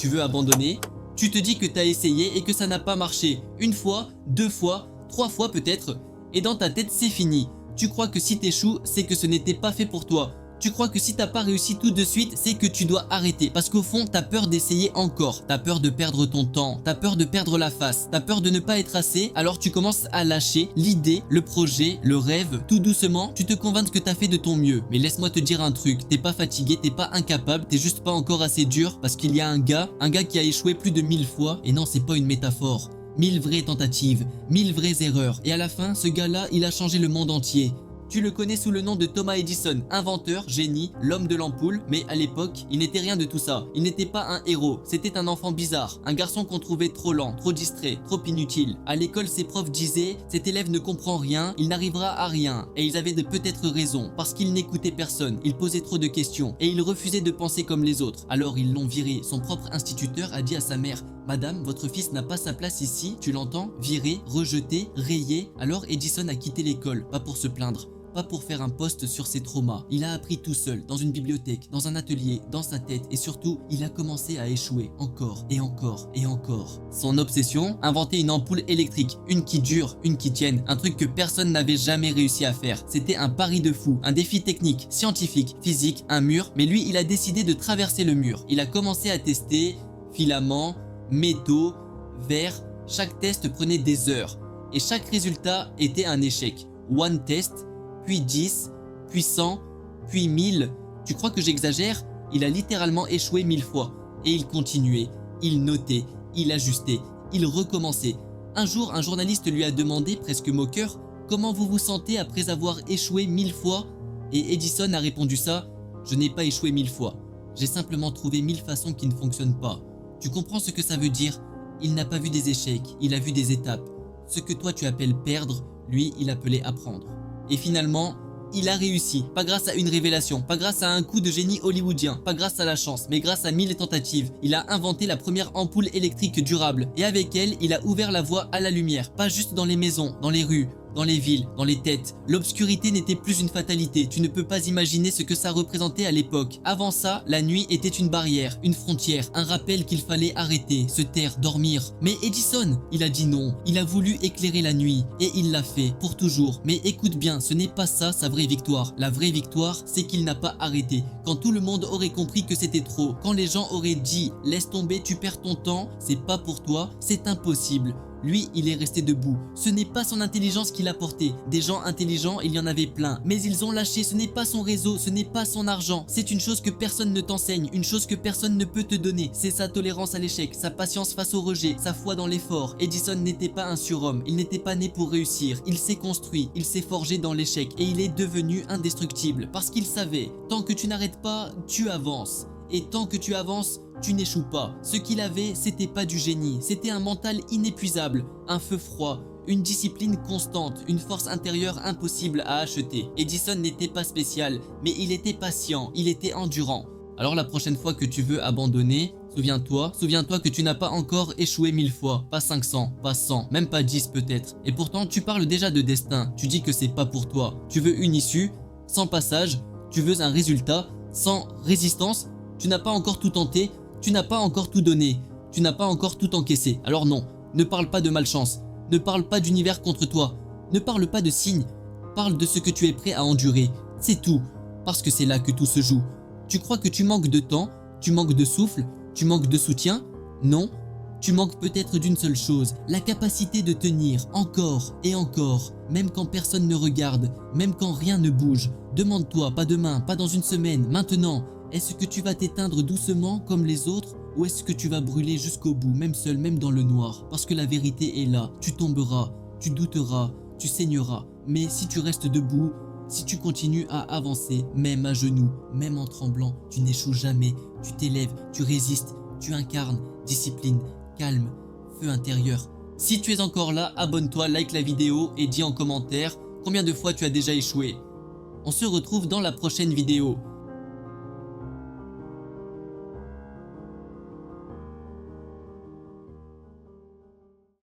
Tu veux abandonner? Tu te dis que tu as essayé et que ça n'a pas marché. Une fois, deux fois, trois fois peut-être. Et dans ta tête, c'est fini. Tu crois que si t'échoues, c'est que ce n'était pas fait pour toi. Tu crois que si t'as pas réussi tout de suite, c'est que tu dois arrêter. Parce qu'au fond, t'as peur d'essayer encore. T'as peur de perdre ton temps. T'as peur de perdre la face. T'as peur de ne pas être assez. Alors tu commences à lâcher l'idée, le projet, le rêve. Tout doucement, tu te convaincs que t'as fait de ton mieux. Mais laisse-moi te dire un truc. T'es pas fatigué, t'es pas incapable. T'es juste pas encore assez dur. Parce qu'il y a un gars qui a échoué plus de 1000 fois. Et non, c'est pas une métaphore. 1000 vraies tentatives, 1000 vraies erreurs. Et à la fin, ce gars-là, il a changé le monde entier. Tu le connais sous le nom de Thomas Edison, inventeur, génie, l'homme de l'ampoule, mais à l'époque, il n'était rien de tout ça. Il n'était pas un héros, c'était un enfant bizarre, un garçon qu'on trouvait trop lent, trop distrait, trop inutile. À l'école, ses profs disaient « Cet élève ne comprend rien, il n'arrivera à rien ». Et ils avaient de peut-être raison, parce qu'il n'écoutait personne, il posait trop de questions, et il refusait de penser comme les autres. Alors ils l'ont viré. Son propre instituteur a dit à sa mère « Madame, votre fils n'a pas sa place ici, tu l'entends? Viré, rejeté, rayé ». Alors Edison a quitté l'école, pas pour se plaindre, pas pour faire un post sur ses traumas. Il a appris tout seul, dans une bibliothèque, dans un atelier, dans sa tête, et surtout, il a commencé à échouer encore et encore et encore. Son obsession, inventer une ampoule électrique, une qui dure, une qui tienne, un truc que personne n'avait jamais réussi à faire. C'était un pari de fou, un défi technique, scientifique, physique, un mur, mais lui, il a décidé de traverser le mur. Il a commencé à tester filaments, métaux, verre. Chaque test prenait des heures, et chaque résultat était un échec. One test, puis 10, puis 100, puis 1000. Tu crois que j'exagère? Il a littéralement échoué 1000 fois. Et il continuait, il notait, il ajustait, il recommençait. Un jour, un journaliste lui a demandé, presque moqueur, « Comment vous vous sentez après avoir échoué 1000 fois ?» Et Edison a répondu ça, « Je n'ai pas échoué 1000 fois. J'ai simplement trouvé 1000 façons qui ne fonctionnent pas. » Tu comprends ce que ça veut dire? Il n'a pas vu des échecs, il a vu des étapes. Ce que toi tu appelles perdre, lui il appelait apprendre. Et finalement, il a réussi, pas grâce à une révélation, pas grâce à un coup de génie hollywoodien, pas grâce à la chance, mais grâce à 1000 tentatives. Il a inventé la première ampoule électrique durable, et avec elle, il a ouvert la voie à la lumière, pas juste dans les maisons, dans les rues, dans les villes, dans les têtes. L'obscurité n'était plus une fatalité, tu ne peux pas imaginer ce que ça représentait à l'époque. Avant ça, la nuit était une barrière, une frontière, un rappel qu'il fallait arrêter, se taire, dormir. Mais Edison, il a dit non, il a voulu éclairer la nuit, et il l'a fait, pour toujours. Mais écoute bien, ce n'est pas ça sa vraie victoire. La vraie victoire, c'est qu'il n'a pas arrêté. Quand tout le monde aurait compris que c'était trop, quand les gens auraient dit « Laisse tomber, tu perds ton temps, c'est pas pour toi, c'est impossible ». Lui, il est resté debout. Ce n'est pas son intelligence qui l'a porté. Des gens intelligents, il y en avait plein. Mais ils ont lâché, ce n'est pas son réseau, ce n'est pas son argent. C'est une chose que personne ne t'enseigne, une chose que personne ne peut te donner. C'est sa tolérance à l'échec, sa patience face au rejet, sa foi dans l'effort. Edison n'était pas un surhomme, il n'était pas né pour réussir. Il s'est construit, il s'est forgé dans l'échec et il est devenu indestructible. Parce qu'il savait, tant que tu n'arrêtes pas, tu avances. Et tant que tu avances, tu n'échoues pas. Ce qu'il avait, c'était pas du génie, c'était un mental inépuisable, un feu froid, une discipline constante, une force intérieure impossible à acheter. Edison n'était pas spécial, mais il était patient, il était endurant. Alors la prochaine fois que tu veux abandonner, souviens-toi que tu n'as pas encore échoué 1000 fois, pas 500, pas 100, même pas 10 peut-être. Et pourtant tu parles déjà de destin, tu dis que c'est pas pour toi. Tu veux une issue, sans passage, tu veux un résultat, sans résistance. Tu n'as pas encore tout tenté, tu n'as pas encore tout donné, tu n'as pas encore tout encaissé. Alors non, ne parle pas de malchance, ne parle pas d'univers contre toi, ne parle pas de signes, parle de ce que tu es prêt à endurer. C'est tout, parce que c'est là que tout se joue. Tu crois que tu manques de temps, tu manques de souffle, tu manques de soutien? Non, tu manques peut-être d'une seule chose, la capacité de tenir encore et encore, même quand personne ne regarde, même quand rien ne bouge. Demande-toi, pas demain, pas dans une semaine, maintenant. Est-ce que tu vas t'éteindre doucement comme les autres ou est-ce que tu vas brûler jusqu'au bout, même seul, même dans le noir? Parce que la vérité est là, tu tomberas, tu douteras, tu saigneras. Mais si tu restes debout, si tu continues à avancer, même à genoux, même en tremblant, tu n'échoues jamais, tu t'élèves, tu résistes, tu incarnes, discipline, calme, feu intérieur. Si tu es encore là, abonne-toi, like la vidéo et dis en commentaire combien de fois tu as déjà échoué. On se retrouve dans la prochaine vidéo.